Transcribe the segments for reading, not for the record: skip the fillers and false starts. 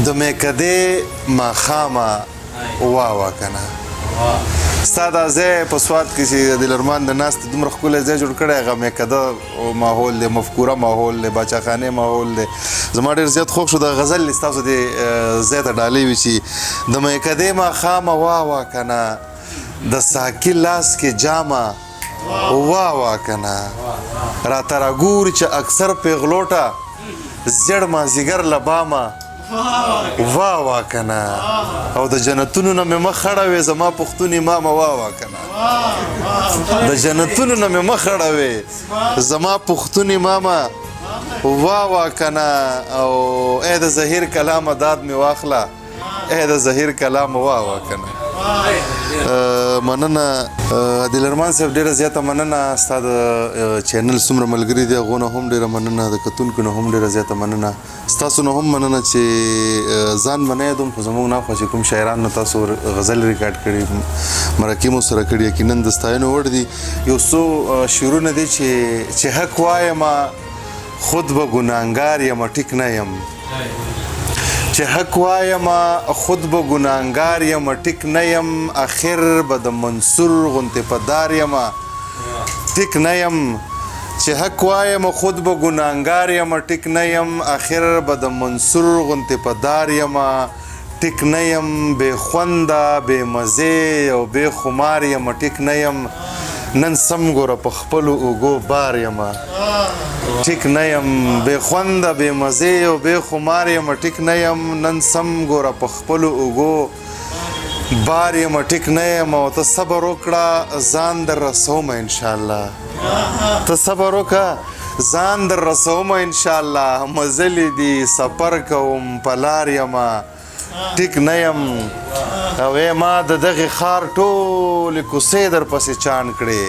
د میکدی ماښامه واوا کنه ستا دا ځای په سوات کې چې د لرمان د ناستې دومره ښکلی ځای جوړ کړی هغه میکده ماحول دی مفکوره ماحول دی باچاخانې ماحول دی زما ډېر زیات خوښ شو د غزل دې ستاسو دې ځای ته ډالۍ وي چې د میکدې ماښامه واوا کنه د ساقي لاس کې جامه واوا کنه راته راګوري چې اکثر پیغلوټه زیړ مازدیګر له بامه واوا کنه او د جنتونو نه مې مخ خړوې زما پښتون امامه واوا کنه د جنتونو نه مې مخ خړوې زما پښتون امامه واوا کنه او ای د زهیر کلامه داد مې واخله ای د زهیر کلامه واوا کنه مننه د لرمان صاحب ډېره زیاته مننه ستا د چینل څومره ملګري دي هغو نه هم ډېره مننه د کتونکو نه هم ډېره زیاته مننه ستاسو نه هم مننه چې ځان منه یې دوم خو زموږ نه خوا چې کوم شاعرانو تاسو غزل ریکارډ کړي مرکې مو سره کړي یقینا د ستاینو وړ دي یو څو شعرونه دي چې حق وایمه خود به ګناهګار یم ټیک نه یم چې حق وایمه خود به ګناهګار یم ټیک نه یم اخر به د منصور غوندې په دار یم ټیک نه یم چې حق وایمه خود به ګناهګار یم ټیک نه یم اخر به د منصور غوندې په دار یم ټیک نه یم بې خونده بې مزې او بې خمار یم ټیک نه یم نن سم ګوره په خپلو اوږو بار یم ټیک نه یم بې خونده بې مزې او بې خمار یم ټیک نه یم نن سم ګوره په خپلو اوږو بار یم ټیک نه یم او ته صبر وکړه ځان در رسومه انشاءالله ته صبر وکړه ځان در رسومه انشاءالله مزلې دي سفر کوم په لار یمه ټیک نه یم او ای ما د دغې ښار ټولې کوڅې در پسې چاڼ کړې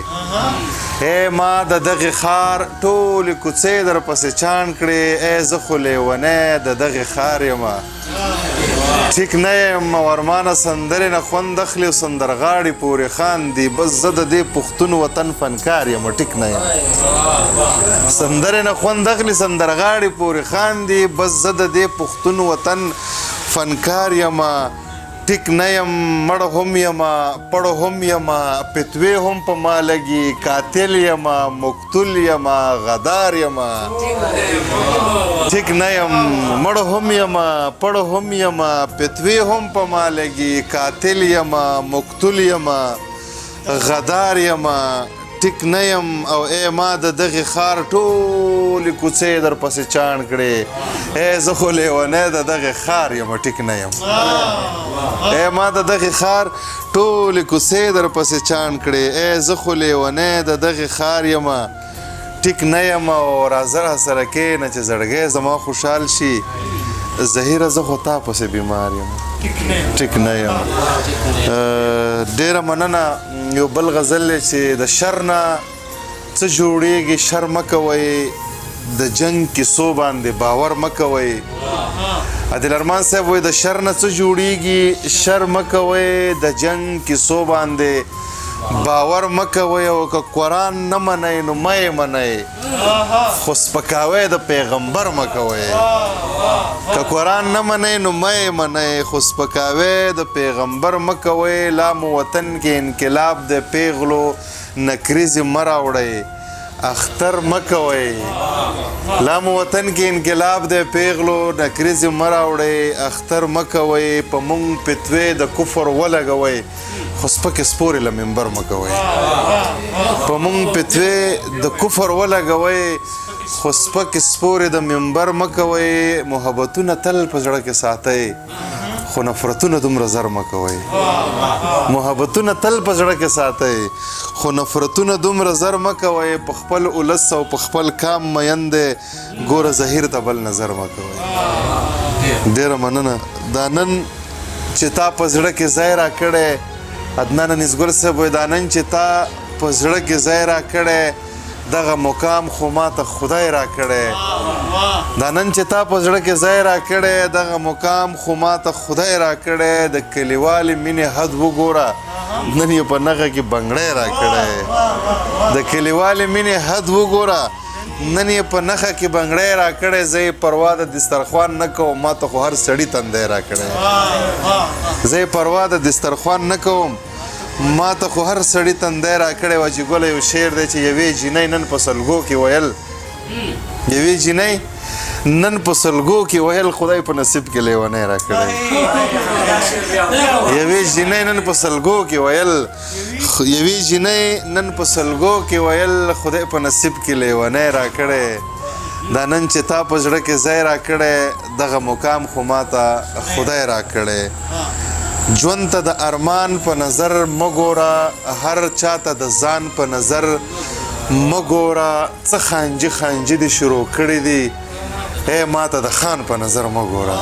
ای ما د دغې ښار ټولې کوڅې در پسې چاڼ کړې ای زه خو لیونی د دغې ښار یمه ټیک نه یم او ارمانه سندرې نه خوند اخلي او سندرغاړي پورې خاندي بس زه د دې پښتون وطن فنکار یم ټیک نه یم سندرې نه خوند اخلي سندرغاړي پورې خاندي بس زه د دې پښتون وطن فنکار یم ټیک نه یم مړ هم یم پړ هم یم فتوې هم په ما لګي قاتل یم مقتول یم غدار یم ټیک نه یم مړ هم یم پړ هم یم فتوې هم په ما لګي قاتل یم مقتول یم غدار یم ټیک نه یم او ای ما د دغې ښار ټولې کوڅې در پسې چاڼ کړې ای زه خو لیونی د دغې ښار یم ټیک نه یم ای ما د دغې ښار ټولې کوڅې در پسې چاڼ کړې ای زه خو لیونی د دغې ښار یم ټیک نه یم او راځه راسره کښېنه چې زړګی زما خوشحال شي زهیره زه خو تا پسې بیمار یم ټیک نه یم ډېره مننه یو بل غزل دی چې د شر نه څه جوړېږي شر مه کوئ د جنګ کیسو باندې باور مه کوئ عادل ارمان صاحب وایي د شر نه څه جوړېږي شر مه کوئ د جنګ کیسو باندې باور مه کوئ او که قرآن نه منئ نو مه یې منئ خو سپکاوی د پیغمبر مه کوئ که قرآن نه منئ نو مه یې منئ خو سپکاوی د پیغمبر مه کوئ لا مو وطن کې انقلاب د پیغلو نکریزې مه راوړئ اختر مه کوئ لا مو وطن کې انقلاب د پیغلو نکریزې مه راوړئ اختر مه کوئ په موږ فتوې د کفر ولګوئ خو سپکې سپورې له منبر مه کوئ په موږ فتوې د کفر ولګوئ خو سپکې سپورې د منبر مه کوئ محبتونه تل په زړه کې ساتئ خو نفرتونه دومره زر مه کوئ محبتونه تل په زړه کې ساتئ خو نفرتونه دومره زر مه کوئ په خپل اولس او په خپل کام مین دی ګوره زهیر ته بل نظر مه کوئ ډېره مننه دا نن چې تا په زړه کې ځای راکړی عدنان نزګل صاحب وایي دا نن چې تا په زړه کې ځای راکړی دغه مقام خو ما ته خدای راکړی دا نن چې تا په زړه کې ځای راکړی دغه مقام خو ما ته خدای راکړی د کلیوالې مینې حد وګوره نن یې په نغه کې بنګړی راکړی د کلیوالې مینې حد وګوره نن یې په نښه کې بنګړی راکړی زه یې پروا د دسترخوان نه کوم ما ته خو هر سړي تندی راکړی زه یې پروا د دسترخوان نه کوم ما ته خو هر سړي تندی راکړی وه چې ګوله یو شعر دی چې یوې جینۍ نن په سلګو کې ویل یوې جینۍ نن په سلګو کې ویل خدای په نصیب کې لیونی راکړی یوې جینۍ نن په سلګو کې ویل یوې جینۍ نن په سلګو کې ویل خدای په نصیب کې لیونی راکړی دا نن چې تا په زړه کې ځای راکړی دغه مقام خو ما ته خدای راکړی ژوند ته د ارمان په نظر مه ګوره هر چاته د ځان په نظر مه ګوره څه خانجي خانجي دې شروع کړي دي ای ما ته د خان په نظر مه ګوره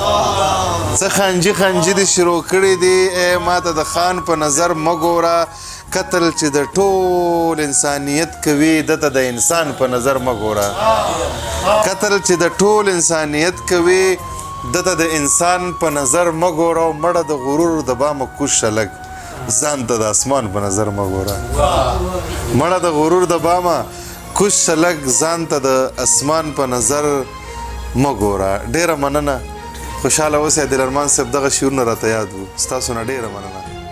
څه خانجي خانجي دې شروع کړي دي ای ما ته د خان په نظر مه ګوره قتل چې د ټول انسانیت کوي دته د انسان په نظر مه ګوره قتل چې د ټول انسانیت کوي دته د انسان په نظر مه ګوره او مړه د غرور د بامه کوشه لږ ځان ته د اسمان په نظر مه ګوره مړه د غرور د بامه کوشه لږ ځان ته د اسمان په نظر مه ګوره ډېره مننه خوشحاله اوسئ دلرمان صاحب دغه شعرونه راته یاد وو ستاسو نه ډېره مننه